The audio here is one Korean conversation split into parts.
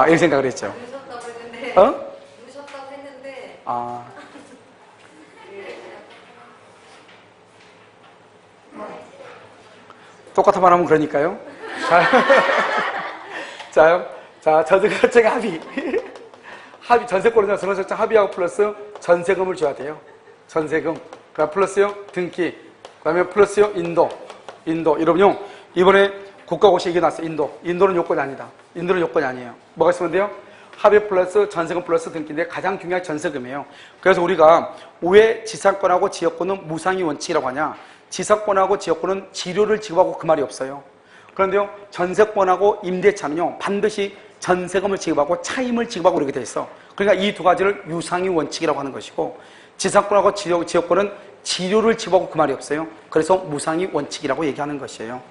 이런 생각을 했죠. 누셨다고 했는데. 누셨다고 했는데. 똑같은 말 하면 그러니까요. 자, 전세건설증 합의. 전세권자 전세건설증 합의하고 플러스 전세금을 줘야 돼요. 전세금. 그다음 플러스요, 등기. 그 다음에 플러스요, 인도. 여러분요, 이번에 국가고시 얘기 났어요. 인도는 요건이 아니다. 인도는 요건이 아니에요. 뭐가 있으면 돼요? 합의 플러스 전세금 플러스 등기인데 가장 중요한 전세금이에요. 그래서 우리가 왜 지상권하고 지역권은 무상이 원칙이라고 하냐? 지상권하고 지역권은 지료를 지급하고 그 말이 없어요. 그런데요, 전세권하고 임대차는요, 반드시 전세금을 지급하고 차임을 지급하고 그렇게 돼 있어. 그러니까 이 두 가지를 유상이 원칙이라고 하는 것이고, 지상권하고 지역권은 지료를 지급하고 그 말이 없어요. 그래서 무상이 원칙이라고 얘기하는 것이에요.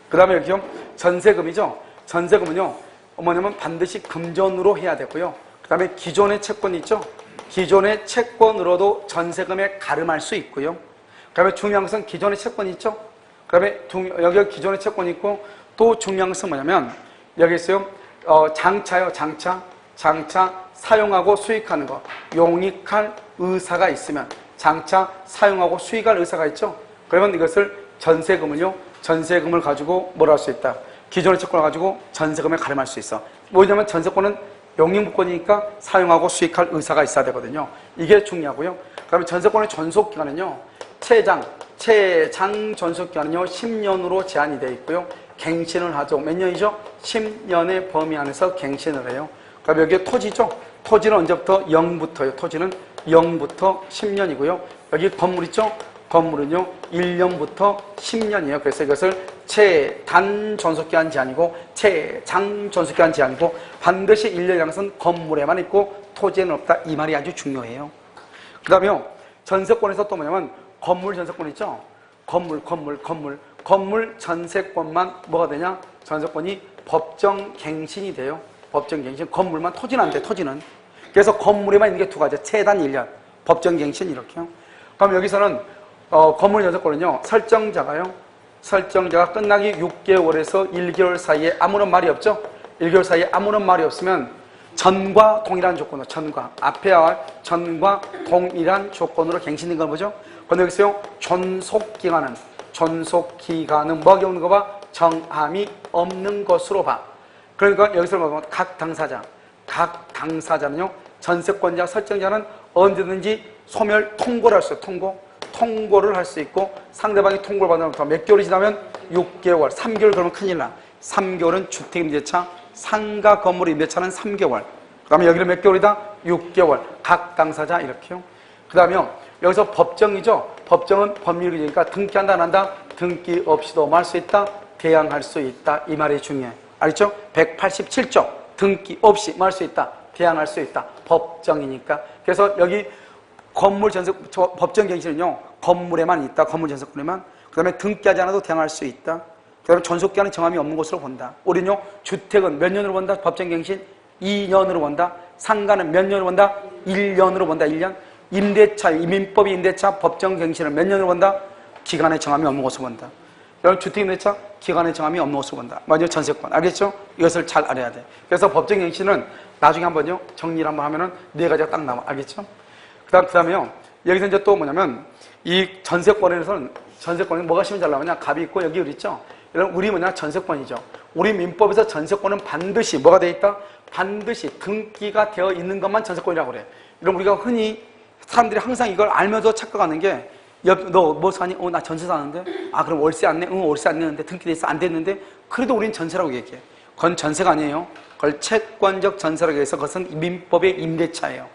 그 다음에 여기요, 전세금이죠. 전세금은요, 뭐냐면 반드시 금전으로 해야 되고요. 그 다음에 기존의 채권이 있죠. 기존의 채권으로도 전세금에 가름할 수 있고요. 그 다음에 중요한 것은 기존의 채권이 있죠. 그 다음에 여기 기존의 채권이 있고, 또 중요한 것은 뭐냐면 여기 있어요. 장차요. 장차 사용하고 수익하는 거. 용익할 의사가 있으면, 장차 사용하고 수익할 의사가 있죠. 그러면 이것을 전세금을 가지고 뭘 할 수 있다. 기존의 채권을 가지고 전세금에 가름할 수 있어. 뭐냐면 전세권은 용익물권이니까 사용하고 수익할 의사가 있어야 되거든요. 이게 중요하고요. 그다음에 전세권의 전속기간은요, 최장 전속기간은요 10년으로 제한이 되어 있고요. 갱신을 하죠. 몇 년이죠? 10년의 범위 안에서 갱신을 해요. 그다음에 여기 토지죠. 토지는 언제부터? 0부터요. 토지는 0부터 10년이고요. 여기 건물 있죠? 건물은요 1년부터 10년이에요. 그래서 이것을 최단 전속기한 제한이고 최장 전속기한 제한이고, 반드시 1년이라는 것은 건물에만 있고 토지에는 없다. 이 말이 아주 중요해요. 그 다음에요, 전세권에서 또 뭐냐면 건물 전세권 있죠? 건물 전세권만 뭐가 되냐? 전세권이 법정갱신이 돼요. 법정갱신. 건물만, 토지는 안 돼, 토지는. 그래서 건물에만 있는 게 두 가지. 최단 1년. 법정갱신 이렇게요. 그럼 여기서는 건물 전세권은요, 설정자가 끝나기 6개월에서 1개월 사이에 아무런 말이 없죠? 1개월 사이에 아무런 말이 없으면 전과 동일한 조건으로, 앞에와 전과 동일한 조건으로 갱신된 걸 보죠? 그런데 여기서요, 존속기간은 뭐가 없는 거 봐? 정함이 없는 것으로 봐. 그러니까 여기서 보면 각 당사자는요, 전세권자, 설정자는 언제든지 소멸 통고를 할 수 있어요. 통고를 할 수 있고, 상대방이 통고를 받으면 몇 개월이 지나면 6개월, 3개월 그러면 큰일 나. 3개월은 주택임대차, 상가 건물 임대차는 3개월. 그 다음에 여기는 몇 개월이다? 6개월. 각 당사자 이렇게요. 그 다음에 여기서 법정이죠. 법정은 법률이니까 등기한다 안 한다? 등기 없이도 뭐 할 수 있다? 대항할 수 있다. 이 말이 중요해. 알겠죠? 187조. 등기 없이 뭐 할 수 있다? 대항할 수 있다. 법정이니까. 그래서 여기 법정갱신은요, 건물에만 있다. 건물 전세권에만. 그 다음에 등기하지 않아도 대항할 수 있다. 그 다음에 존속기한은 정함이 없는 것으로 본다. 우리는요, 주택은 몇 년으로 본다? 법정갱신 2년으로 본다. 상가는 몇 년으로 본다? 1년으로 본다. 1년. 임대차, 민법이 임대차, 법정갱신은 몇 년으로 본다? 기간의 정함이 없는 것으로 본다. 여러분, 주택임대차, 기간의 정함이 없는 것으로 본다. 먼저 전세권. 알겠죠? 이것을 잘 알아야 돼. 그래서 법정갱신은 나중에 한번요, 정리를 한번 하면은 네 가지가 딱 나와. 알겠죠? 그 다음에요, 여기서 이제 또 뭐냐면, 이 전세권에서는 뭐가 시면 잘 나오냐? 갑이 있고, 여기 우리 있죠? 여러분, 우리 뭐냐? 전세권이죠. 우리 민법에서 전세권은 반드시 뭐가 되어 있다? 반드시 등기가 되어 있는 것만 전세권이라고 그래. 여러분, 우리가 흔히 사람들이 항상 이걸 알면서 착각하는 게, 너 뭐 사니? 나 전세 사는데? 그럼 월세 안 내? 월세 안 내는데 등기돼 있어? 안 됐는데? 그래도 우린 전세라고 얘기해. 그건 전세가 아니에요. 그걸 채권적 전세라고 해서 그것은 민법의 임대차예요.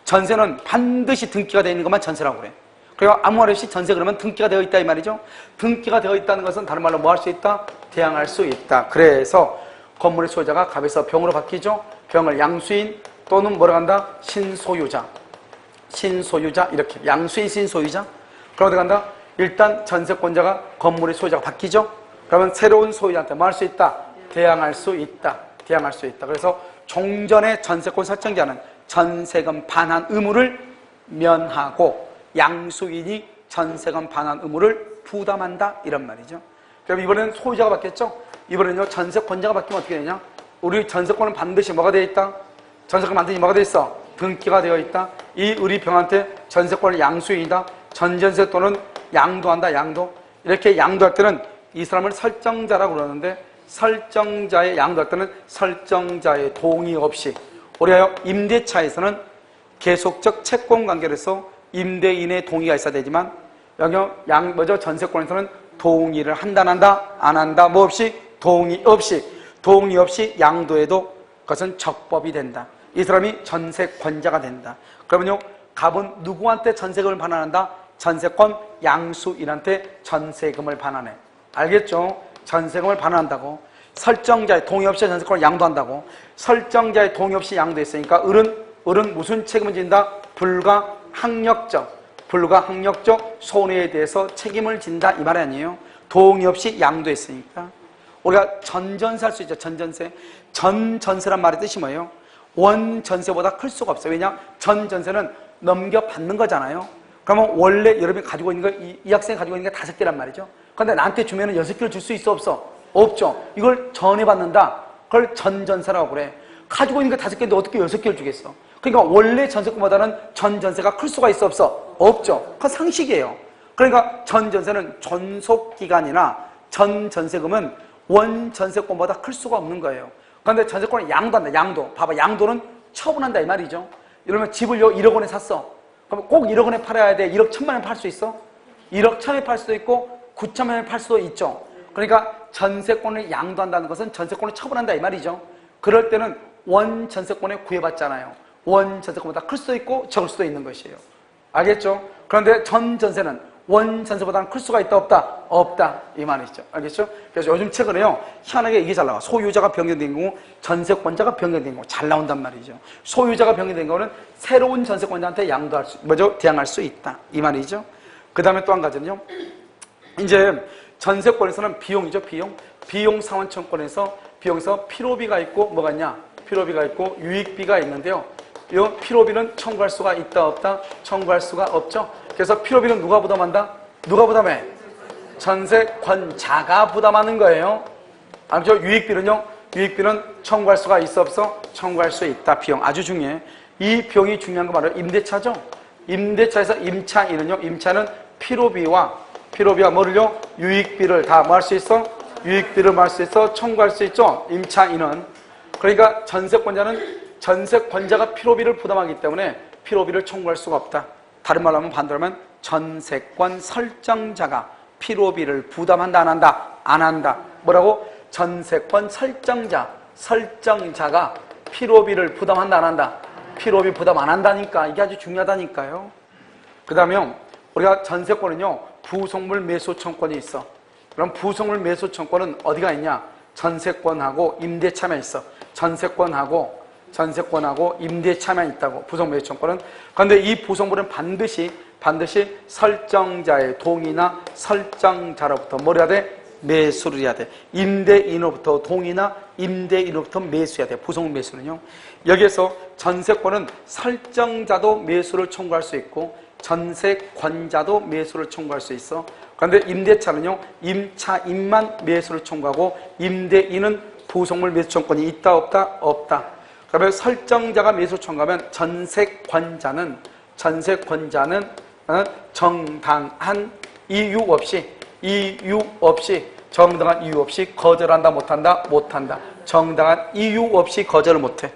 전세는 반드시 등기가 되어 있는 것만 전세라고 그래. 그리고 아무 말 없이 전세 그러면 등기가 되어 있다 이 말이죠. 등기가 되어 있다는 것은 다른 말로 뭐 할 수 있다? 대항할 수 있다. 그래서 건물의 소유자가 갑에서 병으로 바뀌죠. 병을 양수인 또는 뭐라고 한다? 신소유자 이렇게. 양수인 신소유자. 그럼 어디 간다? 일단 전세권자가 건물의 소유자가 바뀌죠. 그러면 새로운 소유자한테 뭐 할 수 있다? 대항할 수 있다. 그래서 종전의 전세권 설정자는 전세금 반환 의무를 면하고 양수인이 전세금 반환 의무를 부담한다. 이런 말이죠. 그럼 이번에는 소유자가 바뀌었죠? 이번에는요, 전세권자가 바뀌면 어떻게 되냐? 우리 전세권은 반드시 뭐가 되어 있다? 전세권 반드시 뭐가 되어 있어? 등기가 되어 있다. 이 우리 병한테 전세권을 양수인이다. 전전세 또는 양도한다. 양도. 이렇게 양도할 때는 이 사람을 설정자라고 그러는데, 설정자의 양도할 때는 설정자의 동의 없이, 우리가 임대차에서는 계속적 채권 관계로서 임대인의 동의가 있어야 되지만, 여기 전세권에서는 동의를 한다, 안 한다, 안 한다, 뭐 없이? 동의 없이 양도해도 그것은 적법이 된다. 이 사람이 전세권자가 된다. 그러면요, 갑은 누구한테 전세금을 반환한다? 전세권 양수인한테 전세금을 반환해. 알겠죠? 전세금을 반환한다고. 설정자의 동의 없이 전세권을 양도한다고. 설정자의 동의 없이 양도했으니까 을은 무슨 책임을 진다? 불가항력적 손해에 대해서 책임을 진다 이 말이 아니에요. 동의 없이 양도했으니까. 우리가 전전세 할 수 있죠. 전전세란 말의 뜻이 뭐예요? 원전세보다 클 수가 없어요. 왜냐? 전전세는 넘겨받는 거잖아요. 그러면 원래 여러분이 가지고 있는 거, 이 학생이 가지고 있는 게 5개란 말이죠. 그런데 나한테 주면은 6개를 줄 수 있어, 없어? 없죠. 이걸 전해받는다. 그걸 전전세라고 그래. 가지고 있는 게 5개인데 어떻게 6개를 주겠어? 그러니까 원래 전세권보다는 전전세가 클 수가 있어, 없어? 없죠. 그건 상식이에요. 그러니까 전전세는 존속기간이나 전전세금은 원전세권보다 클 수가 없는 거예요. 그런데 전세권은 양도한다. 양도. 봐봐, 양도는 처분한다 이 말이죠. 이러면 집을 1억 원에 샀어. 그럼 꼭 1억 원에 팔아야 돼. 1억 1천만 원에 팔 수 있어? 1억 1천에 팔 수도 있고 9천만 원에 팔 수도 있죠. 그러니까 전세권을 양도한다는 것은 전세권을 처분한다 이 말이죠. 그럴 때는 원전세권에 구애받잖아요. 원전세권보다 클 수도 있고 적을 수도 있는 것이에요. 알겠죠? 그런데 전전세는 원전세보다는 클 수가 있다 없다? 없다 이 말이죠. 알겠죠? 그래서 요즘 최근에요, 희한하게 이게 잘 나와. 소유자가 변경된 경우, 전세권자가 변경된 경우 잘 나온단 말이죠. 소유자가 변경된 경우는 새로운 전세권자한테 대항할 수 있다 이 말이죠. 그 다음에 또 한 가지는요, 이제 전세권에서는 비용이죠. 비용 상환청권에서 비용에서 필요비가 있고 뭐가 있냐? 필요비가 있고 유익비가 있는데요. 이 필요비는 청구할 수가 있다 없다? 청구할 수가 없죠. 그래서 필요비는 누가 부담한다? 누가 부담해? 전세권자가 부담하는 거예요. 알죠? 유익비는요? 유익비는 청구할 수가 있어 없어? 청구할 수 있다. 비용 아주 중요해. 이 비용이 중요한 거 말이에요. 임대차죠. 임대차에서 임차인은요, 임차는 필요비와 뭐를요? 유익비를 다 뭐 할 수 있어? 유익비를 뭐 할 수 있어? 청구할 수 있죠. 임차인은. 그러니까 전세권자가 필요비를 부담하기 때문에 필요비를 청구할 수가 없다. 다른 말로 하면 반대로 하면 전세권 설정자가 필요비를 부담한다 안 한다? 안 한다. 뭐라고? 전세권 설정자가 필요비를 부담한다 안 한다? 필요비 부담 안 한다니까. 이게 아주 중요하다니까요. 그 다음에 우리가 전세권은요, 부속물 매수청권이 있어. 그럼 부속물 매수청권은 어디가 있냐? 전세권하고 임대차만 있어. 전세권하고 임대차만 있다고, 부속물 매수청권은. 그런데 이 부속물은 반드시 설정자의 동의나 설정자로부터 뭘 해야 돼? 매수를 해야 돼. 임대인으로부터 동의나 임대인으로부터 매수해야 돼. 부속물 매수는요. 여기에서 전세권은 설정자도 매수를 청구할 수 있고 전세권자도 매수를 청구할 수 있어. 그런데 임대차는요, 임차인만 매수를 청구하고 임대인은 부속물 매수 청구권이 있다 없다? 없다. 그러면 설정자가 매수 청구하면 전세권자는 정당한 이유 없이 거절한다 못한다? 못한다. 정당한 이유 없이 거절을 못해.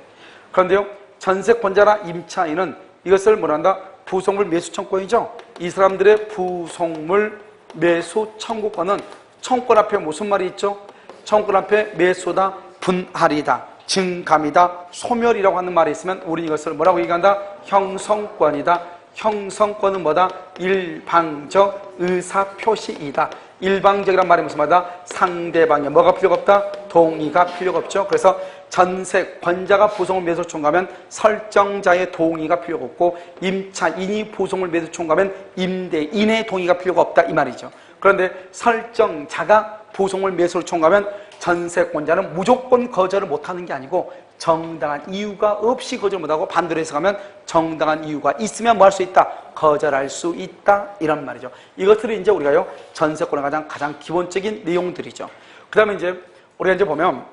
그런데요, 전세권자나 임차인은 이것을 뭐란다? 부속물 매수 청구권이죠. 이 사람들의 부속물 매수 청구권은 청구권 앞에 무슨 말이 있죠? 청구권 앞에 매수다, 분할이다, 증감이다, 소멸이라고 하는 말이 있으면 우리 이것을 뭐라고 얘기한다? 형성권이다. 형성권은 뭐다? 일방적 의사표시이다. 일방적이란 말이 무슨 말이다? 상대방의 뭐가 필요가 없다? 동의가 필요가 없죠. 그래서 전세권자가 부속물 매수 청구하면 설정자의 동의가 필요가 없고, 임차인이 부속물 매수 청구하면 임대인의 동의가 필요가 없다 이 말이죠. 그런데 설정자가 부속물 매수를 청구하면 전세권자는 무조건 거절을 못하는 게 아니고 정당한 이유가 없이 거절 못하고, 반대로 해석하면 정당한 이유가 있으면 뭐 할 수 있다? 거절할 수 있다 이런 말이죠. 이것들이 이제 우리가요, 전세권의 가장 기본적인 내용들이죠. 그 다음에 이제 우리가 이제 보면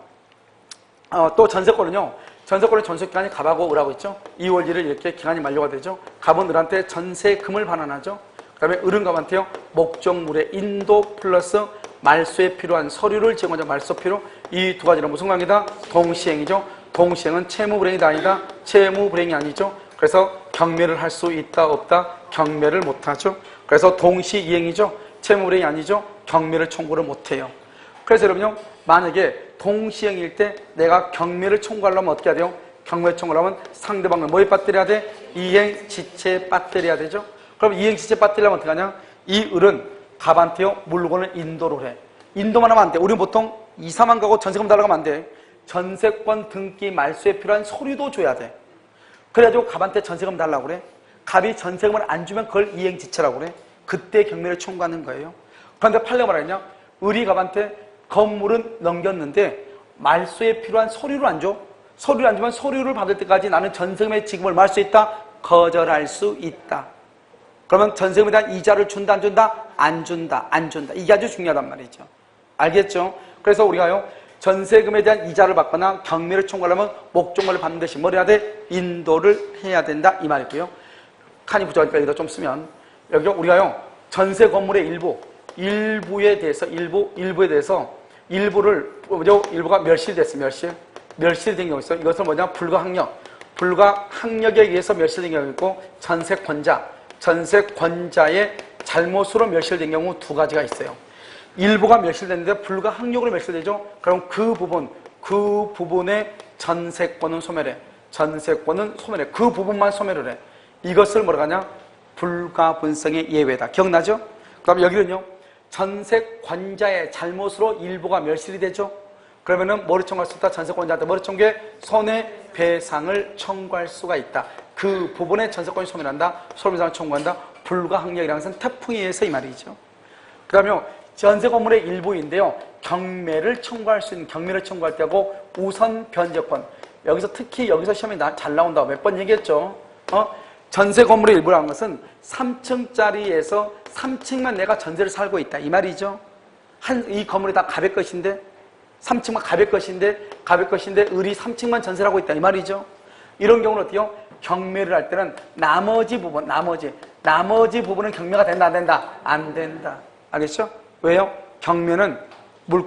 또 전세권은요. 전세권의 전속기간이 갑하고 을하고 있죠. 2월 1일 이렇게 기간이 만료가 되죠. 갑은 을한테 전세금을 반환하죠. 그 다음에 을은 갑한테요. 목적물의 인도 플러스 말소에 필요한 서류를 제공하죠. 말소 필요. 이 두 가지는 무슨 관계다? 동시행이죠. 동시행은 채무불행이 아니다. 채무불행이 아니죠. 그래서 경매를 할 수 있다 없다? 경매를 못하죠. 그래서 동시이행이죠. 채무불행이 아니죠. 경매를 청구를 못해요. 그래서 여러분요. 만약에 동시행일 때 내가 경매를 청구하려면 어떻게 해야 돼요? 경매 청구하려면 상대방을 뭐에 빠뜨려야 돼? 이행지체에 빠뜨려야 되죠. 그럼 이행지체에 빠뜨리려면 어떻게 하냐? 이 을은 갑한테요 물건을 인도를 해. 인도만 하면 안 돼. 우리는 보통 이사만 가고 전세금 달라고 하면 안 돼. 전세권 등기 말소에 필요한 서류도 줘야 돼. 그래가지고 갑한테 전세금 달라고 그래. 갑이 전세금을 안 주면 그걸 이행지체라고 그래. 그때 경매를 청구하는 거예요. 그런데 판례가 뭐라 했냐? 을이 갑한테 건물은 넘겼는데 말소에 필요한 서류를 안 줘. 서류를 안 주면 서류를 받을 때까지 나는 전세금의 지급을 말 수 있다? 거절할 수 있다. 그러면 전세금에 대한 이자를 준다 안 준다? 안 준다 안 준다. 이게 아주 중요하단 말이죠. 알겠죠? 그래서 우리가요 전세금에 대한 이자를 받거나 경매를 청구하려면 목적물을 받는 대신 뭘 해야 돼? 인도를 해야 된다 이 말이고요. 칸이 부족하니까 여기다 좀 쓰면 여기 우리가요 전세 건물의 일부에 대해서 일부가 멸실됐어. 멸실된 경우 있어. 이것을 뭐냐? 불가항력에 의해서 멸실된 경우 있고 전세권자의 잘못으로 멸실된 경우 두 가지가 있어요. 일부가 멸실됐는데 불가항력으로 멸실되죠. 그럼 그 부분의 전세권은 소멸해. 그 부분만 소멸을 해. 이것을 뭐라고 하냐? 불가분성의 예외다. 기억나죠? 그 다음에 여기는요. 전세권자의 잘못으로 일부가 멸실이 되죠. 그러면은 뭐를 청구할 수 있다? 전세권자한테 뭐를 청구해? 손해배상을 청구할 수가 있다. 그 부분에 전세권이 소멸한다. 손해배상을 청구한다. 불가항력이라는 것은 태풍에 의해서 이 말이죠. 그 다음에 전세 건물의 일부인데요. 경매를 청구할 때하고 우선 변제권. 여기서 특히 시험이 잘 나온다고 몇 번 얘기했죠. 전세 건물의 일부라는 것은 3층짜리에서 3층만 내가 전세를 살고 있다. 이 말이죠. 이 건물이 다 갑의 것인데 3층만 갑의 것인데 을이 3층만 전세를 하고 있다. 이 말이죠. 이런 경우는 어때요? 경매를 할 때는 나머지 부분은 경매가 된다 안 된다? 안 된다. 알겠죠? 왜요? 경매는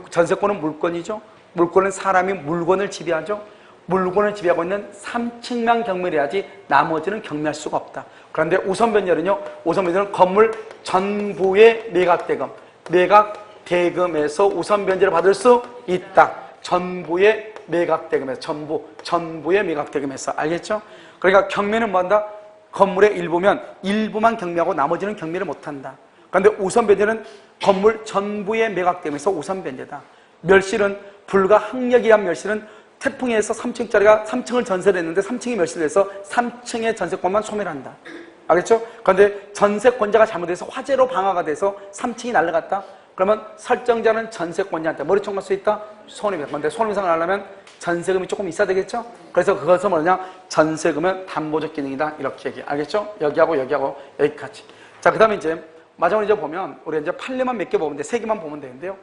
전세권은 물건이죠. 물건은 사람이 물건을 지배하죠. 물건을 지배하고 있는 3층만 경매를 해야지 나머지는 경매할 수가 없다. 그런데 우선 변제는요. 건물 전부의 매각대금에서 우선 변제를 받을 수 있다. 전부의 매각대금에서 전부의 매각대금에서. 알겠죠? 그러니까 경매는 뭐한다? 건물의 일부면 일부만 경매하고 나머지는 경매를 못한다. 그런데 우선 변제는 건물 전부의 매각대금에서 우선 변제다. 멸실은 불가항력에 의한 멸실은 태풍에 의해서 3층짜리가 3층을 전세를 했는데 3층이 멸실돼서 3층의 전세권만 소멸한다. 알겠죠? 그런데 전세권자가 잘못해서 화재로 방화가 돼서 3층이 날아갔다. 그러면 설정자는 전세권자한테 뭐를 청구할 수 있다? 손해배상. 그런데 손해배상을 하려면 전세금이 조금 있어야 되겠죠? 그래서 그것은 뭐냐? 전세금은 담보적 기능이다. 이렇게 얘기해. 알겠죠? 여기하고 여기까지. 자, 그 다음에 이제 마지막으로 이제 보면 우리 이제 판례만 몇 개 보면 돼. 3개만 보면 되는데요.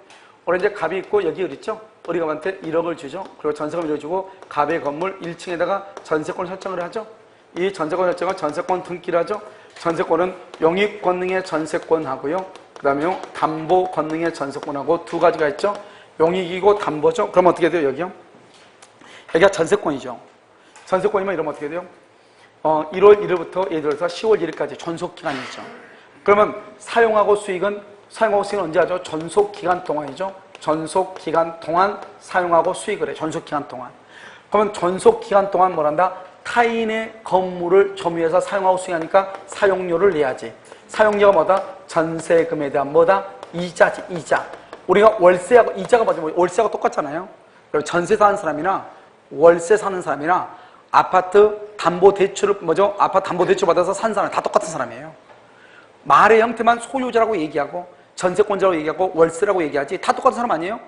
우리 이제 갑이 있고 여기 을 있죠? 우리 갑한테 1억을 주죠. 그리고 전세금 1억 주고 갑의 건물 1층에다가 전세권 설정을 하죠. 이 전세권 설정은 전세권 등기를 하죠. 전세권은 용익 권능의 전세권하고요. 그 다음에 담보 권능의 전세권하고 두 가지가 있죠. 용익이고 담보죠. 그럼 어떻게 돼요? 여기요? 여기가 전세권이죠. 전세권이면 이러면 어떻게 돼요? 1월 1일부터 예를 들어서 10월 1일까지 존속기간이죠. 그러면 사용하고 수익은 언제 하죠? 존속기간 동안이죠. 존속기간 동안 사용하고 수익을 해. 존속기간 동안. 그러면 존속기간 동안 뭐란다? 타인의 건물을 점유해서 사용하고 수익하니까 사용료를 내야지. 사용료가 뭐다? 전세금에 대한 뭐다? 이자지, 이자. 우리가 월세하고 이자가 뭐죠? 월세하고 똑같잖아요. 전세 사는 사람이나 월세 사는 사람이나 아파트 담보대출을 아파트 담보대출 받아서 산 사람 다 똑같은 사람이에요. 말의 형태만 소유자라고 얘기하고 전세권자라고 얘기하고 월세라고 얘기하지 다 똑같은 사람 아니에요?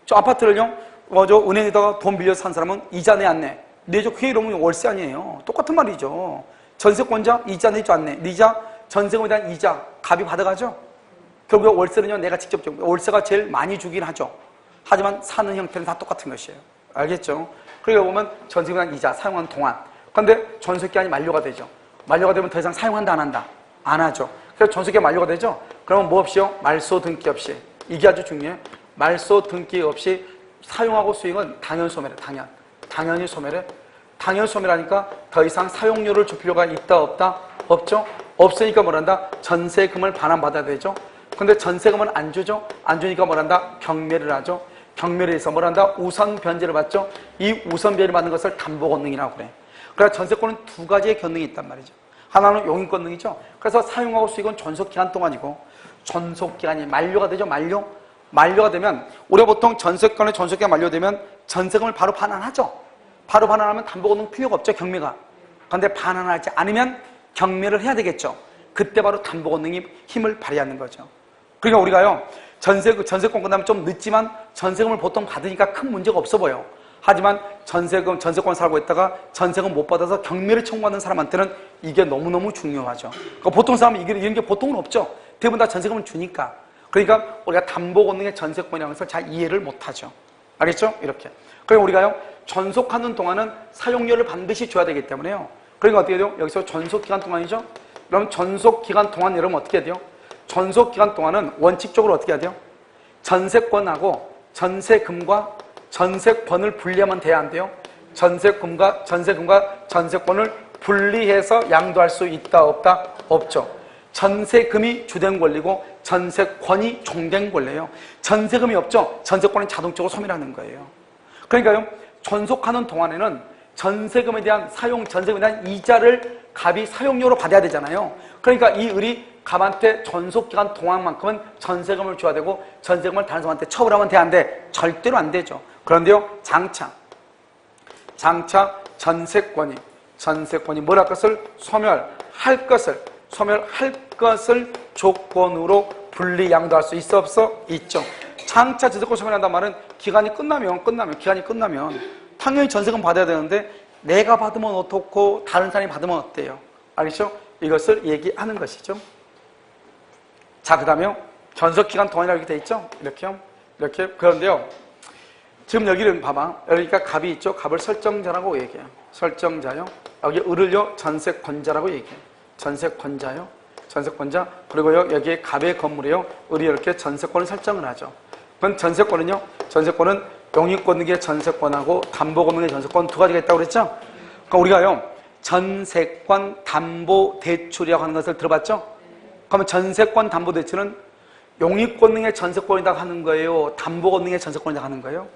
저 아파트를요 은행에다가 돈 빌려서 산 사람은 이자 내 안 내? 내죠. 그게 이러면 월세 아니에요. 똑같은 말이죠. 전세권자 이자 내죠 안 내? 이자 전세금에 대한 이자 갑이 받아가죠. 결국 월세는요 내가 직접 월세가 제일 많이 주긴 하죠. 하지만 사는 형태는 다 똑같은 것이에요. 알겠죠? 그러다 보면 전세금이란 이자, 사용한 동안. 그런데 전속기간이 만료가 되죠. 만료가 되면 더 이상 사용한다, 안 한다? 안 하죠. 그래서 전속기간 만료가 되죠. 그러면 뭐 없이요? 말소 등기 없이. 이게 아주 중요해요. 말소 등기 없이 사용하고 수익은 당연 소멸해. 당연히 소멸해. 당연 소멸하니까 더 이상 사용료를 줄 필요가 있다, 없다? 없죠. 없으니까 뭐란다? 전세금을 반환받아야 되죠. 근데 전세금은 안 주죠. 안 주니까 뭐란다? 경매를 하죠. 경매를 해서 뭐란다? 우선 변제를 받죠. 이 우선 변제를 받는 것을 담보 권능이라고 그래. 그래서 전세권은 두 가지의 권능이 있단 말이죠. 하나는 용익 권능이죠. 그래서 사용하고 수익은 존속기간 동안이고, 존속기간이 만료가 되죠. 만료가 되면 우리가 보통 전세권의 존속기간 만료되면 전세금을 바로 반환하죠. 바로 반환하면 담보 권능 필요가 없죠. 경매가. 그런데 반환하지 않으면 경매를 해야 되겠죠. 그때 바로 담보 권능이 힘을 발휘하는 거죠. 그러니까 우리가요, 전세권 끝나면 좀 늦지만 전세금을 보통 받으니까 큰 문제가 없어 보여. 하지만 전세권 살고 있다가 전세금 못 받아서 경매를 청구하는 사람한테는 이게 너무너무 중요하죠. 그러니까 보통 사람은 이런 게 보통은 없죠. 대부분 다 전세금을 주니까. 그러니까 우리가 담보 권능의 전세권이라는 것을 잘 이해를 못 하죠. 알겠죠? 이렇게. 그리고 우리가요, 전속하는 동안은 사용료를 반드시 줘야 되기 때문에요. 그러니까 어떻게 돼요? 여기서 전속기간 동안이죠? 그럼 전속기간 동안 이러면 어떻게 돼요? 전속기간 동안은 원칙적으로 어떻게 해야 돼요? 전세권하고 전세금과 전세권을 분리하면 돼야 안 돼요? 전세금과 전세권을 분리해서 양도할 수 있다, 없다? 없죠. 전세금이 주된 권리고 전세권이 종된 권리예요. 전세금이 없죠? 전세권은 자동적으로 소멸하는 거예요. 그러니까요, 전속하는 동안에는 전세금에 대한 이자를 갑이 사용료로 받아야 되잖아요. 그러니까 이 을이 갑한테 전속기간 동안만큼은 전세금을 줘야 되고 전세금을 다른 사람한테 처분하면 돼, 안 돼? 절대로 안 되죠. 그런데요, 장차 전세권이 뭘 할 것을? 소멸할 것을 조건으로 분리 양도할 수 있어, 없어? 있죠. 장차 전세권 소멸한다는 말은 기간이 끝나면 당연히 전세금 받아야 되는데 내가 받으면 어떻고 다른 사람이 받으면 어때요? 알겠죠? 이것을 얘기하는 것이죠. 자, 그 다음에요, 전속기간 동안이라고 이렇게 돼 있죠? 이렇게. 그런데요, 지금 여기는 봐봐. 그러니까 갑이 있죠? 갑을 설정자라고 얘기해요. 설정자요. 여기 을을요, 전세권자라고 얘기해요. 전세권자요. 그리고요, 여기에 갑의 건물이요, 을이 이렇게 전세권을 설정을 하죠. 그럼 전세권은 용익권능의 전세권하고 담보권능의 전세권 두 가지가 있다고 그랬죠? 그러니까 우리가요, 전세권 담보대출이라고 하는 것을 들어봤죠? 그러면 전세권 담보대출은 용익권능의 전세권이라고 하는 거예요? 담보권능의 전세권이라고 하는 거예요?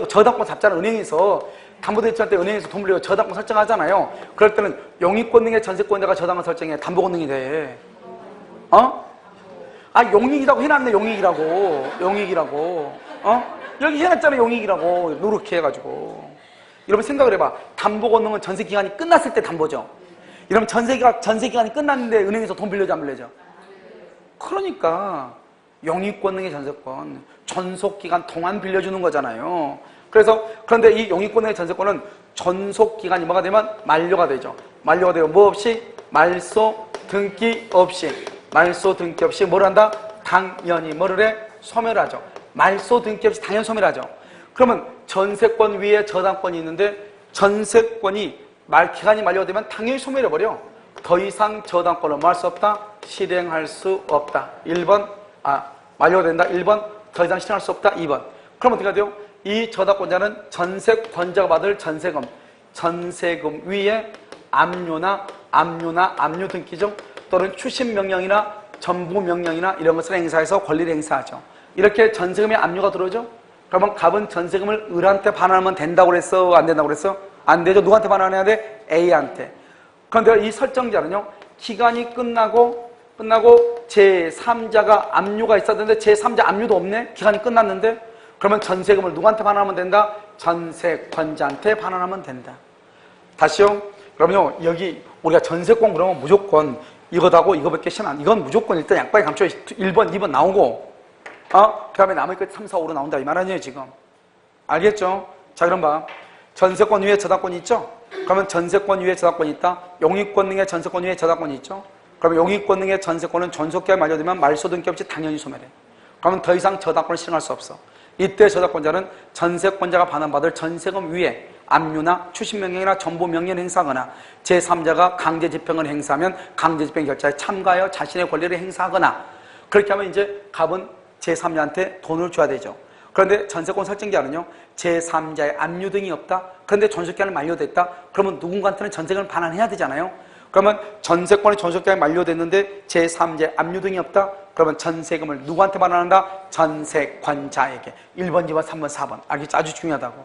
저당권 잡잖아. 은행에서 담보대출할 때 은행에서 돈 빌려 저당권 설정하잖아요. 그럴 때는 용익권능의 전세권자가 저당을 설정해. 담보권능이 돼. 용익이라고 해놨네. 용익이라고. 여기 해놨잖아. 용익이라고. 노력해 해가지고. 여러분 생각을 해봐. 담보권능은 전세기간이 끝났을 때 담보죠. 이러면 전세기간이 끝났는데 은행에서 돈 빌려줘, 안 빌려줘? 그러니까 용익권능의 전세권, 전속기간 동안 빌려주는 거잖아요. 그런데 이 용익권능의 전세권은 전속기간이 뭐가 되면 만료가 되죠. 만료가 되고 뭐 없이? 말소 등기 없이 뭘 한다? 당연히 뭐를 해? 소멸하죠. 말소 등기 없이 당연 소멸하죠. 그러면 전세권 위에 저당권이 있는데 전세권이 기간이 만료가 되면 당연히 소멸해버려. 더 이상 저당권을 뭐 할 수 없다? 실행할 수 없다. 1번, 만료가 된다. 1번, 더 이상 실행할 수 없다. 2번. 그럼 어떻게 돼요? 이 저당권자는 전세권자가 받을 전세금 위에 압류 등기죠. 또는 추심명령이나 전부명령이나 이런 것을 행사해서 권리를 행사하죠. 이렇게 전세금에 압류가 들어오죠. 그러면 갑은 전세금을 을한테 반환하면 된다고 그랬어? 안 된다고 그랬어? 안 되죠. 누구한테 반환해야 돼? A한테. 그런데 이 설정자는요, 기간이 끝나고 제3자가 압류가 있었는데 제3자 압류도 없네? 기간이 끝났는데? 그러면 전세금을 누구한테 반환하면 된다? 전세권자한테 반환하면 된다. 다시요. 그러면요, 여기 우리가 전세권 그러면 무조건 이거하고 이거밖에 시안. 이건 무조건 일단 양방에 감춰 1번, 2번 나오고, 그 다음에 나머지 끝 3, 4, 5로 나온다. 이 말 아니에요, 지금. 알겠죠? 자, 그럼 봐. 전세권 위에 저당권이 있죠? 그러면 전세권 위에 저당권이 있다. 용익권능의 전세권 위에 저당권이 있죠? 그러면 용익권능의 전세권은 존속기간이 만료되면 말소 등기 없이 당연히 소멸해. 그러면 더 이상 저당권을 실행할 수 없어. 이때 저작권자는 전세권자가 반환받을 전세금 위에 압류나 추심명령이나 전부명령을 행사하거나 제3자가 강제집행을 행사하면 강제집행 결자에 참가하여 자신의 권리를 행사하거나, 그렇게 하면 이제 갑은 제3자한테 돈을 줘야 되죠. 그런데 전세권 설정자는요, 제3자의 압류 등이 없다. 그런데 전세기간이 만료됐다. 그러면 누군가한테는 전세금을 반환해야 되잖아요. 그러면 전세권이 전세기간이 만료됐는데 제3자의 압류 등이 없다. 그러면 전세금을 누구한테 반환한다? 전세권자에게. 1번, 2번, 3번, 4번. 알겠죠? 아주 중요하다고.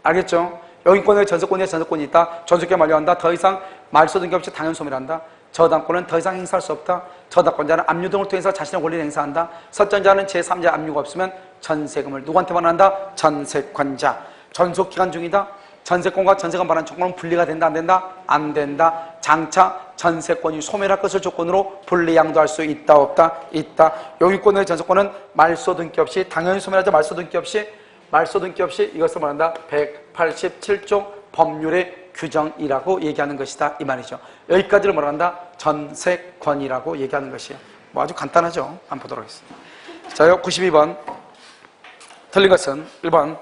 알겠죠? 영인권에 전세권에 전세권이 있다. 전세기간 만료한다. 더 이상 말소 등기 없이 당연소멸한다. 저당권은 더 이상 행사할 수 없다. 저당권자는 압류 등을 통해서 자신의 권리를 행사한다. 설정자는 제3자 압류가 없으면 전세금을 누구한테 반환한다? 전세권자. 전속기간 중이다. 전세권과 전세금 반환 조건은 분리가 된다, 안 된다? 안 된다. 장차 전세권이 소멸할 것을 조건으로 분리 양도할 수 있다, 없다? 있다. 영유권의 전세권은 말소 등기 없이, 당연히 소멸하죠. 말소 등기 없이 이것을 말한다. 187조 법률의 규정이라고 얘기하는 것이다, 이 말이죠. 여기까지를 말한다. 전세권이라고 얘기하는 것이에요. 뭐 아주 간단하죠. 한번 보도록 하겠습니다. 자요, 92번. 틀린 것은 1번.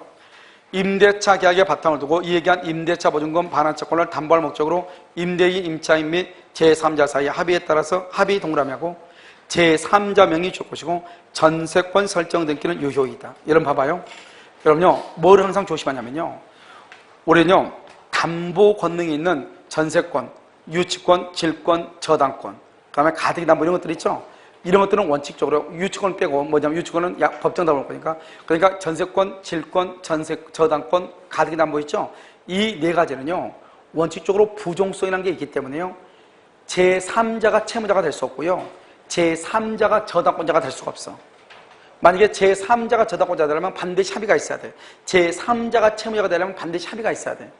임대차 계약의 바탕을 두고 이 얘기한 임대차 보증금 반환채권을 담보할 목적으로 임대인, 임차인 및 제3자 사이의 합의에 따라서 합의 동그라미하고 제3자 명의 줄 것이고 전세권 설정 등기는 유효이다. 여러분 봐봐요. 여러분요, 뭘 항상 조심하냐면요, 우리는요, 담보 권능이 있는 전세권, 유치권, 질권, 저당권, 그 다음에 가등기담보 이런 것들 있죠. 이런 것들은 원칙적으로 유치권을 빼고, 뭐냐면 유치권은 법정 담보일 거니까. 그러니까 전세권, 질권, 저당권, 가등기담보 있죠. 이 네 가지는요, 원칙적으로 부종성이라는 게 있기 때문에요, 제3자가 채무자가 될 수 없고요, 제3자가 저당권자가 될 수가 없어. 만약에 제3자가 저당권자가 되려면 반드시 합의가 있어야 돼. 제3자가 채무자가 되려면 반드시 합의가 있어야 돼.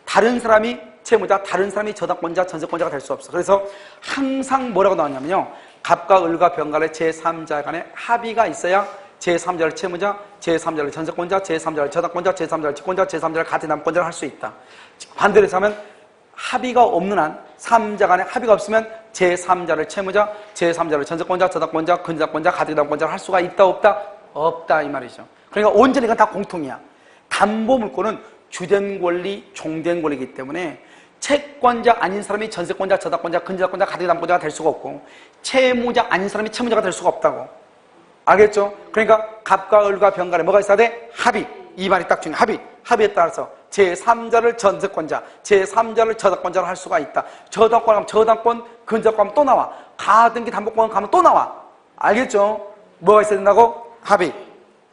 다른 사람이 채무자, 다른 사람이 저당권자, 전세권자가 될 수 없어. 그래서 항상 뭐라고 나왔냐면요, 갑과 을과 병간의 제3자 간에 합의가 있어야 제3자를 채무자, 제3자를 전세권자, 제3자를 저당권자, 제3자를 직권자, 제3자를 가등기담보권자를 할 수 있다. 반대로 해서 하면 합의가 없는 한, 3자 간에 합의가 없으면 제3자를 채무자, 제3자를 전세권자, 저당권자, 근저당권자, 가등기담보권자를 할 수가 있다, 없다? 없다, 이 말이죠. 그러니까 온전히 이건 다 공통이야. 담보물권은 주된 권리, 종된 권리이기 때문에 채권자 아닌 사람이 전세권자, 저당권자, 근저당권자, 가등기담보권자가 될 수가 없고, 채무자 아닌 사람이 채무자가 될 수가 없다고. 알겠죠? 그러니까 갑과 을과 병간에 뭐가 있어야 돼? 합의. 이 말이 딱 중요해. 합의. 합의에 따라서 제3자를 전세권자, 제3자를 저당권자로 할 수가 있다. 저당권 하면 저당권, 근저당권 하면 또 나와. 가등기담보권 가면 또 나와. 알겠죠? 뭐가 있어야 된다고? 합의.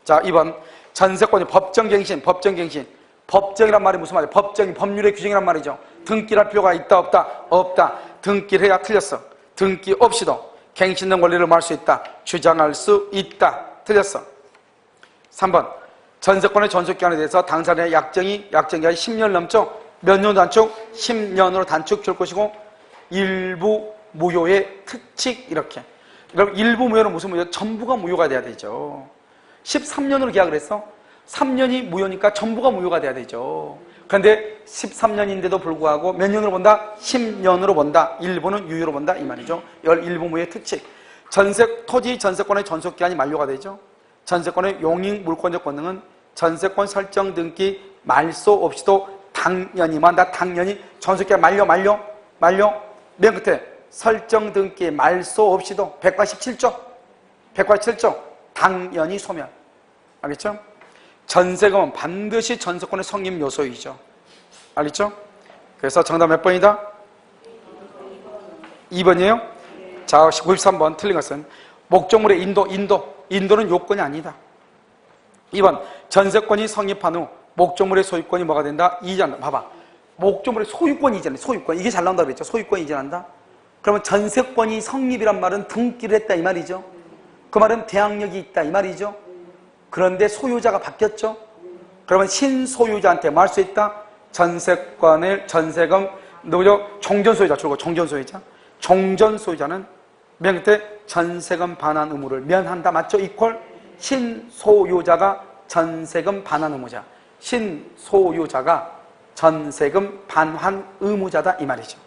자, 2번. 전세권이 법정갱신, 법정갱신. 법정이란 말이 무슨 말이야? 법정이 법률의 규정이란 말이죠. 등기할 필요가 있다, 없다? 없다. 등기를 해야 틀렸어. 등기 없이도 갱신된 권리를 말할 수 있다. 주장할 수 있다. 틀렸어. 3번. 전세권의 전속기간에 대해서 당사자의 약정기간이 10년 넘죠? 몇 년 단축? 10년으로 단축될 것이고, 일부 무효의 특칙, 이렇게. 그럼 일부 무효는 무슨 무효? 전부가 무효가 돼야 되죠. 13년으로 계약을 했어? 3년이 무효니까 전부가 무효가 돼야 되죠. 그런데 13년인데도 불구하고 몇 년으로 본다? 10년으로 본다. 일부는 유효로 본다, 이 말이죠. 일부 무효의 특칙. 토지 전세권의 전속기간이 만료가 되죠. 전세권의 용익 물권적 권능은 전세권 설정 등기 말소 없이도 당연히만, 다 당연히 전속기간 만료. 맨 끝에 설정 등기 말소 없이도 187조 당연히 소멸. 알겠죠? 전세금은 반드시 전세권의 성립 요소이죠. 알겠죠? 그래서 정답 몇 번이다? 2번이에요? 자, 93번 틀린 것은 목적물의 인도는 요건이 아니다. 2번, 전세권이 성립한 후 목적물의 소유권이 뭐가 된다? 이전한다. 봐봐. 목적물의 소유권이 이전해. 소유권. 이게 잘 나온다고 그랬죠? 소유권이 이전한다? 그러면 전세권이 성립이란 말은 등기를 했다, 이 말이죠? 그 말은 대항력이 있다, 이 말이죠? 그런데 소유자가 바뀌었죠? 그러면 신소유자한테 뭐 할 수 있다? 전세금, 누구죠? 종전소유자, 줄고 종전소유자. 종전소유자는 맨 끝에 전세금 반환 의무를 면한다. 맞죠? 이퀄 신소유자가 전세금 반환 의무자. 신소유자가 전세금 반환 의무자다, 이 말이죠.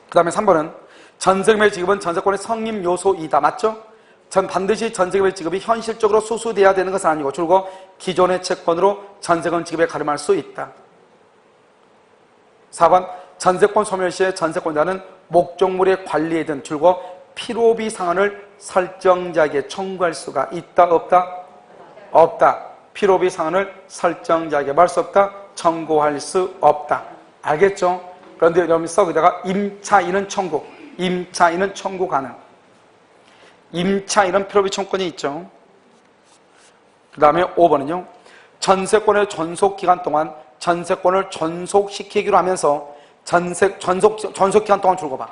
그 다음에 3번은 전세금의 지급은 전세권의 성립 요소이다. 맞죠? 반드시 전세금의 지급이 현실적으로 수수돼야 되는 것은 아니고 줄곧 기존의 채권으로 전세금 지급에 가름할 수 있다. 4번 전세권 소멸 시에 전세권자는 목적물의 관리에 든 줄곧 필요비 상한을 설정자에게 청구할 수가 있다 없다? 없다. 필요비 상한을 설정자에게 말 수 없다? 청구할 수 없다. 알겠죠? 그런데 여러분이 거기다가 임차인은 청구, 임차인은 청구 가능. 임차인은 필요비 청구권이 있죠. 그 다음에 5번은요. 전세권의 존속기간 동안 전세권을 존속시키기로 하면서 존속기간 동안 줄거 봐.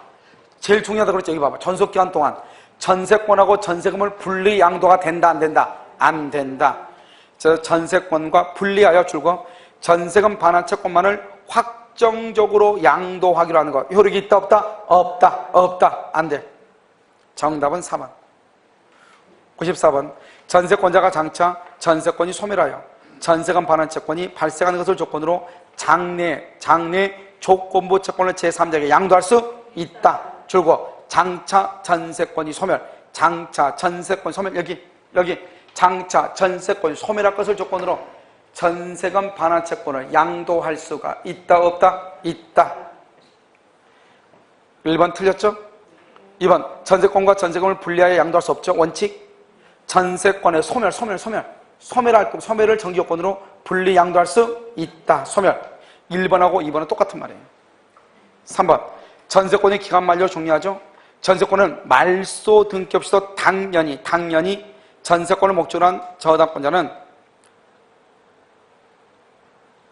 제일 중요하다 그랬죠. 여기 봐봐. 존속기간 동안 전세권하고 전세금을 분리 양도가 된다 안 된다? 안 된다. 전세권과 분리하여 줄거 전세금 반환 채권만을 확정적으로 양도하기로 하는 거. 효력이 있다 없다? 없다. 없다. 안 돼. 정답은 4번. 94번 전세권자가 장차 전세권이 소멸하여 전세금 반환 채권이 발생하는 것을 조건으로 장래 조건부 채권을 제3자에게 양도할 수 있다. 줄고 장차 전세권이 소멸, 장차 전세권 소멸, 여기 장차 전세권이 소멸할 것을 조건으로 전세금 반환 채권을 양도할 수가 있다 없다? 있다. 1번 틀렸죠? 2번 전세권과 전세금을 분리하여 양도할 수 없죠. 원칙 전세권의 소멸을 정기요건으로 분리 양도할 수 있다. 소멸. 1번하고 2번은 똑같은 말이에요. 3번 전세권의 기간 만료 종료하죠. 전세권은 말소 등기 없이도 당연히 전세권을 목적으로 한 저당권자는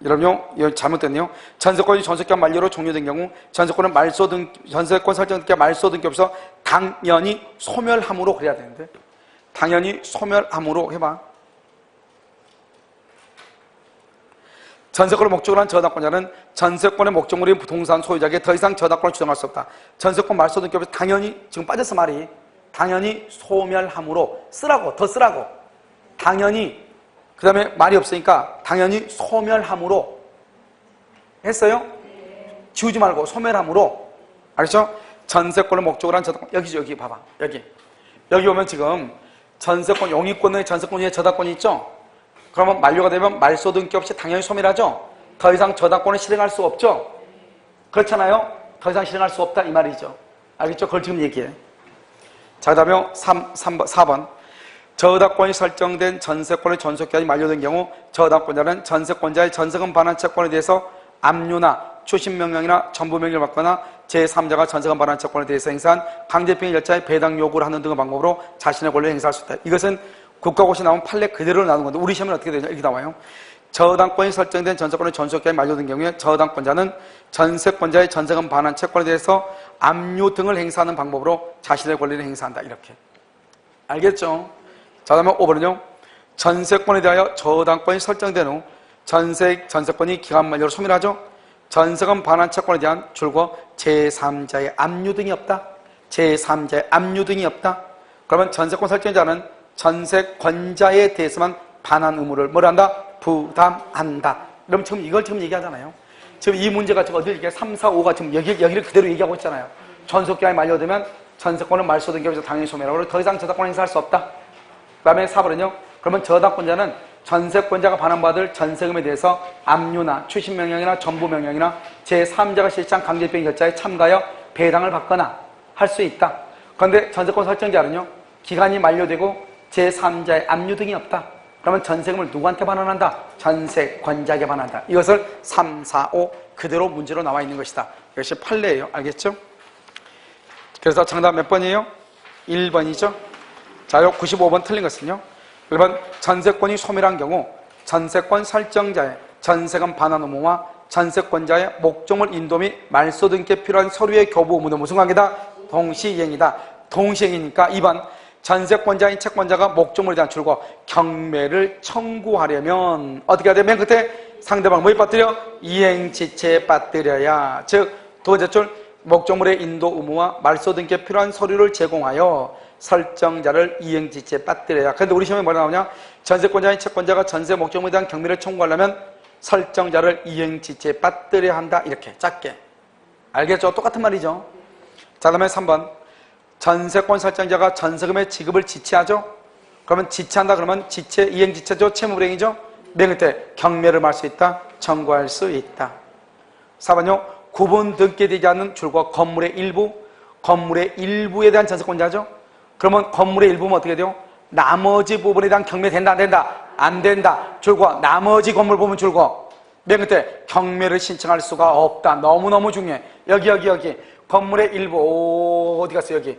여러분요, 이거 잘못됐네요. 전세권이 전세기간 만료로 종료된 경우 전세권 설정 등기가 말소 등기 없어 당연히 소멸함으로 그래야 되는데 당연히 소멸함으로 해봐. 전세권을 목적으로 한 저당권자는 전세권의 목적물인 부동산 소유자에게 더 이상 저당권을 주장할 수 없다. 전세권 말소 등기 없이 당연히 지금 빠졌어 말이. 당연히 소멸함으로 더 쓰라고. 당연히 그 다음에 말이 없으니까 당연히 소멸함으로 했어요? 지우지 말고 소멸함으로. 알겠죠? 전세권을 목적으로 한 저당권. 여기 봐봐. 여기 오면 지금 전세권 용의권 내에 전세권 위에 저당권이 있죠? 그러면 만료가 되면 말소 등기 없이 당연히 소멸하죠? 더 이상 저당권을 실행할 수 없죠? 그렇잖아요? 더 이상 실행할 수 없다 이 말이죠. 알겠죠? 그걸 지금 얘기해. 자, 그 다음에 4번 저당권이 설정된 전세권의 존속기간이 만료된 경우 저당권자는 전세권자의 전세금 반환 채권에 대해서 압류나 추심명령이나 전부명령을 받거나 제3자가 전세금 반환 채권에 대해서 행사한 강제병의 절차에 배당 요구를 하는 등의 방법으로 자신의 권리를 행사할 수 있다. 이것은 국가고시 나온 판례 그대로 나오는 건데 우리 시험은 어떻게 되냐? 이렇게 나와요. 저당권이 설정된 전세권의 존속기간이 만료된 경우에 저당권자는 전세권자의 전세금 반환 채권에 대해서 압류 등을 행사하는 방법으로 자신의 권리를 행사한다. 이렇게. 알겠죠? 자, 다음에 5번은요. 전세권에 대하여 저당권이 설정된 후 전세권이 기간 만료로 소멸하죠. 전세금 반환 채권에 대한 줄과 제3자의 압류 등이 없다. 제3자의 압류 등이 없다. 그러면 전세권 설정자는 전세권자에 대해서만 반환 의무를 뭘 한다? 부담한다. 그럼 지금 이걸 지금 얘기하잖아요. 지금 이 문제가 지금 어딜 얘기해? 3, 4, 5가 지금 여기를 그대로 얘기하고 있잖아요. 존속기간이 만료되면 전세권을 말소 등기하면서 당연히 소멸하고 더 이상 저당권 행사할 수 없다. 그 다음에 4번은요. 그러면 저당권자는 전세권자가 반환받을 전세금에 대해서 압류나 추심명령이나 전부명령이나 제3자가 실시한 강제병의 결자에 참가하여 배당을 받거나 할 수 있다. 그런데 전세권 설정자는요. 기간이 만료되고 제3자의 압류 등이 없다. 그러면 전세금을 누구한테 반환한다? 전세권자에게 반환한다. 이것을 3, 4, 5 그대로 문제로 나와 있는 것이다. 이것이 판례예요. 알겠죠? 그래서 정답 몇 번이에요? 1번이죠? 자, 95번 틀린 것은요. 1번 전세권이 소멸한 경우 전세권 설정자의 전세금 반환 의무와 전세권자의 목적물 인도 및 말소 등기에 필요한 서류의 교부 의무는 무슨 관계다? 동시이행이다. 동시이행이니까 2번 전세권자인 채권자가 목적물에 대한 줄과 경매를 청구하려면 어떻게 해야 돼? 맨 끝에 상대방 뭐에 빠뜨려? 이행지체에 빠뜨려야. 즉 두 번째 줄 목적물의 인도 의무와 말소 등기에 필요한 서류를 제공하여 설정자를 이행지체에 빠뜨려야. 그런데 우리 시험에 뭐가 나오냐? 전세권자인 채권자가 전세 목적물에 대한 경매를 청구하려면 설정자를 이행지체에 빠뜨려야 한다. 이렇게 짧게. 알겠죠? 똑같은 말이죠. 자, 다음에 3번 전세권 설정자가 전세금의 지급을 지체하죠. 그러면 지체한다 그러면 지체, 이행지체죠. 채무불이행이죠. 명의 때 경매를 말 수 있다. 청구할 수 있다. 4번요. 구분 등기되지 않는 줄과 건물의 일부에 대한 전세권자죠. 그러면 건물의 일부면 어떻게 돼요? 나머지 부분에 대한 경매 된다 안 된다? 안 된다. 줄과 나머지 건물 부분 줄과 명의 때 경매를 신청할 수가 없다. 너무너무 중요해. 여기 건물의 일부 어디 갔어? 여기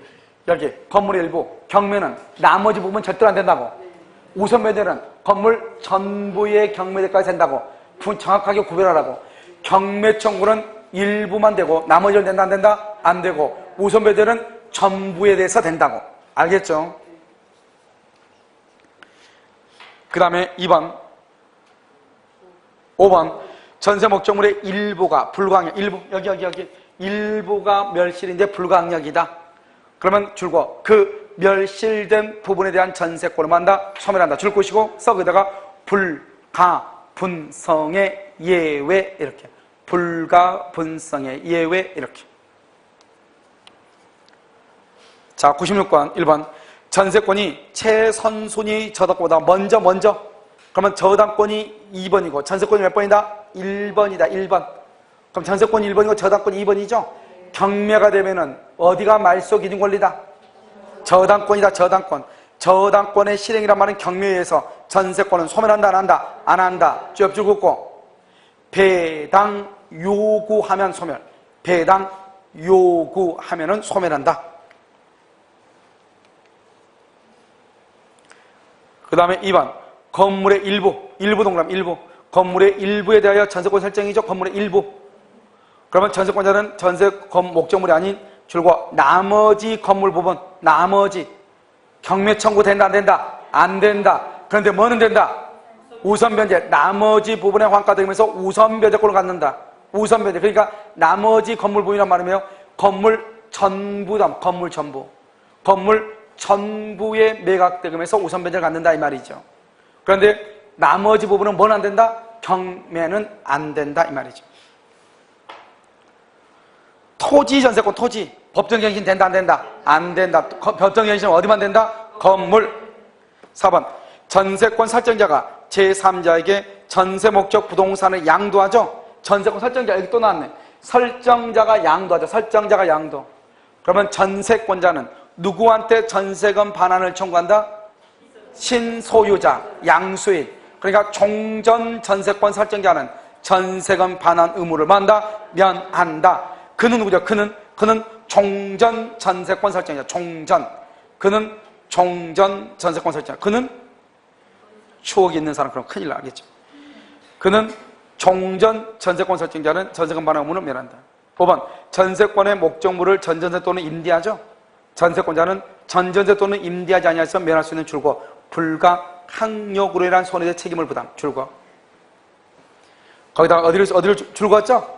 건물의 일부 경매는 나머지 부분 절대로 안 된다고. 우선 매대는 건물 전부의 경매대까지 된다고. 정확하게 구별하라고. 경매 청구는 일부만 되고 나머지는 된다 안 된다? 안 되고 우선 매대는 전부에 대해서 된다고. 알겠죠? 그 다음에 2번 5번 전세 목적물의 일부가 불가항력 여기 일부가 멸실인데 불가항력이다. 그러면 줄거 그 멸실된 부분에 대한 전세권을 만다 소멸한다. 줄 것이고 썩에다가 불가분성의 예외 이렇게 불가분성의 예외 이렇게. 자 96번 1번 전세권이 최선순위 저당권보다 먼저 그러면 저당권이 2번이고 전세권이 몇 번이다? 1번이다. 1번. 그럼 전세권이 1번이고 저당권이 2번이죠? 경매가 되면은 어디가 말소 기준 권리다? 저당권이다. 저당권의 실행이란 말은 경매에서 전세권은 소멸한다 안 한다? 안 한다. 쭉 긋고 배당 요구하면 소멸. 배당 요구하면은 소멸한다. 그 다음에 2번 건물의 일부 동그라미 일부 건물의 일부에 대하여 전세권 설정이죠. 건물의 일부. 그러면 전세권자는 전세 목적물이 아닌 줄과 나머지 건물 부분 나머지 경매 청구 된다 안 된다? 안 된다. 그런데 뭐는 된다? 우선 변제 나머지 부분의 환가 되면서 우선 변제권을 갖는다. 우선 변제 그러니까 나머지 건물 부분이란 말이며 건물 전부다. 건물 전부의 매각대금에서 우선 변제를 갖는다 이 말이죠. 그런데 나머지 부분은 뭐는 안 된다? 경매는 안 된다 이 말이죠. 토지 전세권 법정갱신 된다 안 된다? 안 된다. 법정갱신은 어디만 된다? 건물. 4번 전세권 설정자가 제3자에게 전세 목적 부동산을 양도하죠. 전세권 설정자 여기 또 나왔네. 설정자가 양도하죠. 설정자가 양도. 그러면 전세권자는 누구한테 전세금 반환을 청구한다? 신소유자, 양수인. 그러니까 종전 전세권 설정자는 전세금 반환 의무를 면한다. 그는 누구죠? 그는 종전 전세권 설정자. 그는 종전 전세권 설정자. 그는 추억이 있는 사람 그럼 큰일 나겠죠. 그는 종전 전세권 설정자는 전세금 반환 의무를 면한다. 5번 전세권의 목적물을 전전세 또는 임대하죠. 전세권자는 전전세 또는 임대하지 아니하여서 면할 수 있는 줄과 불가항력으로 인한 손해의 책임을 부담. 줄과 거기다가 어디를 줄거었죠?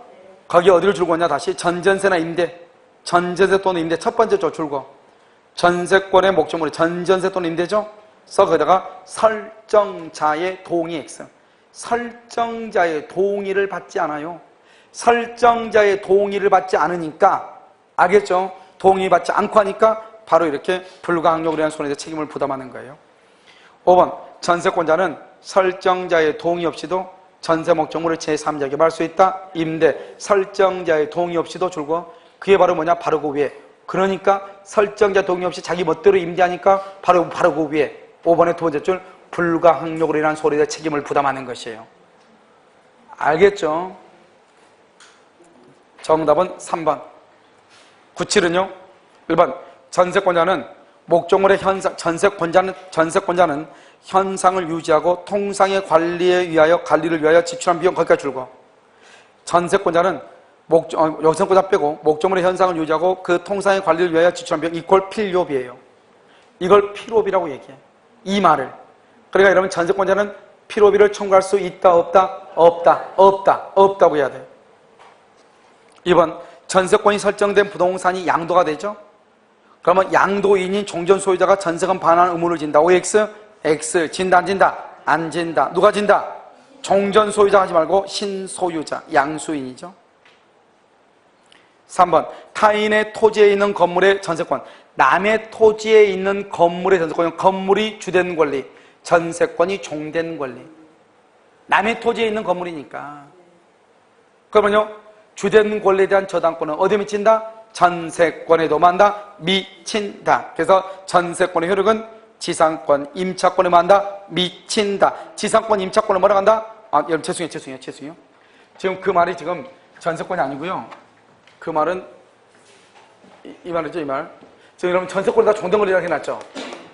거기 어디를 줄거었냐? 다시 전전세나 임대, 전전세 또는 임대 첫 번째 쪽 줄거. 전세권의 목적물이 전전세 또는 임대죠. 그래서 거기다가 설정자의 동의 X. 설정자의 동의를 받지 않아요. 설정자의 동의를 받지 않으니까 알겠죠? 동의받지 않고 하니까 바로 이렇게 불가항력으로 인한 손해의 책임을 부담하는 거예요. 5번 전세권자는 설정자의 동의 없이도 전세 목적물을 제3자에게 말 수 있다. 임대 설정자의 동의 없이도 줄고 그게 바로 뭐냐? 바로 그 위에. 그러니까 설정자 동의 없이 자기 멋대로 임대하니까 바로 그 위에 5번의 두 번째 줄 불가항력으로 인한 손해의 책임을 부담하는 것이에요. 알겠죠? 정답은 3번. 97은요. 1번 전세권자는 목적물의 전세권자는 현상을 유지하고 통상의 관리를 위하여 지출한 비용 거기까지 줄고 전세권자는 여성권자 빼고 목적물의 현상을 유지하고 그 통상의 관리를 위하여 지출한 비용 이퀄 필요비예요. 이걸 필요비라고 얘기해. 이 말을. 그러니까 여러분 전세권자는 필요비를 청구할 수 있다 없다? 없다고 해야 돼요. 2번 전세권이 설정된 부동산이 양도가 되죠. 그러면 양도인인 종전 소유자가 전세금 반환 의무를 진다. OX, X 진다 안 진다? 안 진다. 누가 진다? 종전 소유자 하지 말고 신소유자, 양수인이죠. 3번 타인의 토지에 있는 건물의 전세권 남의 토지에 있는 건물의 전세권은 건물이 주된 권리, 전세권이 종된 권리. 남의 토지에 있는 건물이니까. 그러면요, 주된 권리에 대한 저당권은 어디에 미친다? 전세권에도 만다? 미친다. 그래서 전세권의 효력은 지상권, 임차권에 만다? 미친다. 지상권, 임차권을 뭐라고 한다? 아, 여러분, 죄송해요. 지금 그 말이 지금 전세권이 아니고요. 그 말은, 이 말이죠, 이 말. 지금 여러분, 전세권에다 종된 권리라고 해놨죠?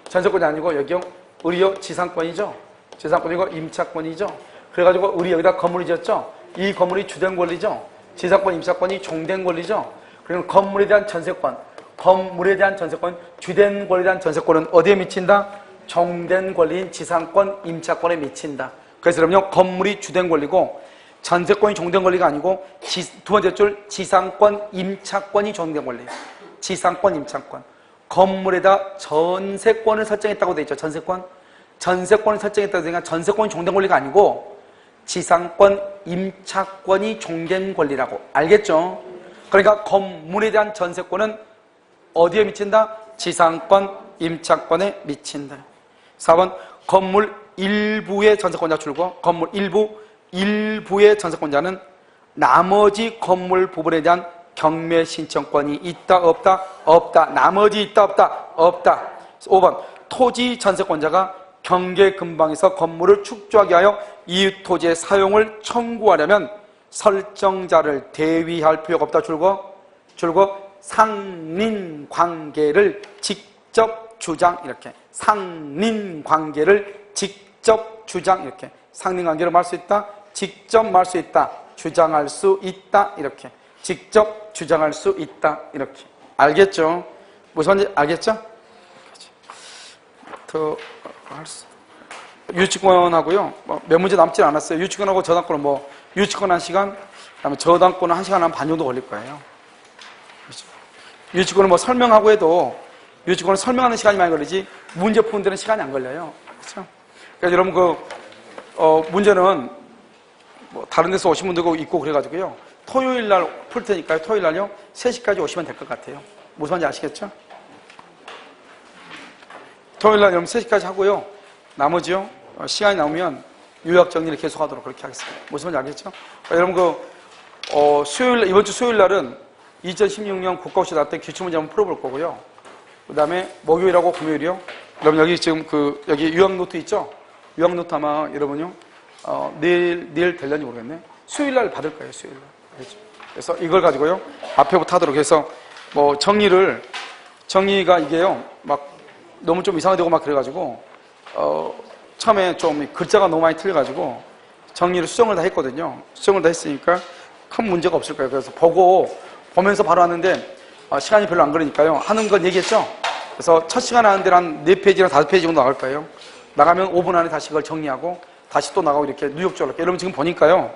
전세권이 아니고, 여기요, 의리요, 지상권이죠? 지상권이고, 임차권이죠? 그래가지고, 의리 여기다 건물이 지었죠? 이 건물이 주된 권리죠? 지상권, 임차권이 종된 권리죠? 그리고 건물에 대한 전세권, 건물에 대한 전세권, 주된 권리에 대한 전세권은 어디에 미친다? 종된 권리인 지상권, 임차권에 미친다. 그래서 여러분요, 건물이 주된 권리고 전세권이 종된 권리가 아니고 두 번째 줄 지상권, 임차권이 종된 권리. 지상권, 임차권. 건물에다 전세권을 설정했다고 돼 있죠. 전세권을 설정했다고 되니까 전세권이 종된 권리가 아니고 지상권, 임차권이 종된 권리라고. 알겠죠? 그러니까 건물에 대한 전세권은 어디에 미친다? 지상권, 임차권에 미친다. 4번 건물 일부의 전세권자 출고. 건물 일부의 전세권자는 나머지 건물 부분에 대한 경매 신청권이 있다 없다? 없다. 나머지 있다 없다? 없다. 5번 토지 전세권자가 경계 근방에서 건물을 축조하게 하여 이웃 토지의 사용을 청구하려면 설정자를 대위할 필요가 없다. 줄고 상린관계를 직접 주장. 이렇게 상린관계를 직접 주장. 이렇게 상린관계를 말 수 있다, 직접 말 수 있다, 주장할 수 있다. 이렇게 직접 주장할 수 있다. 이렇게. 알겠죠? 무슨 말인지 알겠죠? 더 할 수. 유치권하고요, 몇 문제 남지 않았어요. 유치권하고 저당권은 유치권 1시간, 그다음에 저당권은 1시간 한 반 정도 걸릴 거예요. 유치권은 설명하고 해도 유치권을 설명하는 시간이 많이 걸리지 문제 푸는 데는 시간이 안 걸려요. 그렇죠? 그러니까 여러분 문제는 다른 데서 오신 분들도 있고 그래가지고요. 토요일 날 풀 테니까요. 토요일 날요 3시까지 오시면 될 것 같아요. 무슨 말인지 아시겠죠? 토요일 날 여러분 3시까지 하고요. 나머지요 시간이 나오면 요약 정리를 계속하도록 그렇게 하겠습니다. 무슨 말인지 알겠죠? 그러니까 여러분 수요일 이번 주 수요일 날은 2016년 국가고시 나왔던 기출문제 한번 풀어볼 거고요. 그 다음에 목요일하고 금요일이요. 여러분 여기 지금 여기 유학노트 있죠? 유학노트 아마 여러분요 내일 될려는지 모르겠네. 수요일 날 받을 거예요. 수요일 날. 알겠죠? 그래서 이걸 가지고요 앞에부터 하도록 해서 정리가 이게요 너무 좀 이상하게 되고 그래가지고 처음에 좀 글자가 너무 많이 틀려가지고 정리를 수정을 다 했거든요. 수정을 다 했으니까 큰 문제가 없을 거예요. 그래서 보면서 바로 하는데 시간이 별로 안 걸리니까요. 하는 건 얘기했죠? 그래서 첫 시간 하는 데는 한 4페이지나 5페이지 정도 나갈 거예요. 나가면 5분 안에 다시 그걸 정리하고 다시 또 나가고 이렇게 누적적으로. 여러분 지금 보니까요.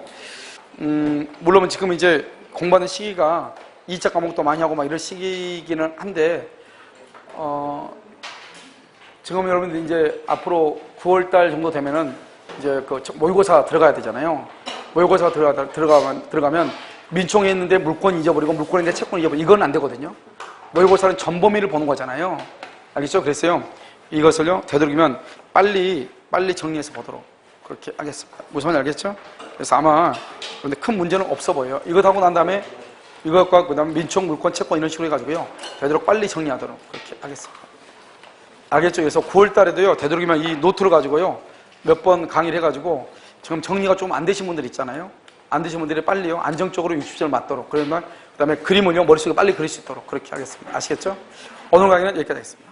물론 지금 이제 공부하는 시기가 2차 과목도 많이 하고 이런 시기이기는 한데 지금 여러분들 이제 앞으로 9월달 정도 되면은 이제 모의고사 들어가야 되잖아요. 모의고사가 들어가면 민총회 했는데 물건 잊어버리고 물건 했는데 채권 잊어버리고 이건 안 되거든요. 모의고사는 전범위를 보는 거잖아요. 알겠죠? 그래서요 이것을요 되도록이면 빨리 정리해서 보도록 그렇게 하겠습니다. 무슨 말인지 알겠죠? 그래서 아마 그런데 큰 문제는 없어 보여요. 이거 하고 난 다음에 이것과 그다음 민총 물건 채권 이런 식으로 해가지고요 되도록 빨리 정리하도록 그렇게 하겠습니다. 알겠죠? 그래서 9월 달에도요 되도록이면 이 노트를 가지고요 몇 번 강의를 해가지고 지금 정리가 좀 안 되신 분들 있잖아요. 안 되신 분들이 빨리요 안정적으로 60절 맞도록, 그러면 그다음에 그림을요 머릿속에 빨리 그릴 수 있도록 그렇게 하겠습니다. 아시겠죠? 오늘 강의는 여기까지 하겠습니다.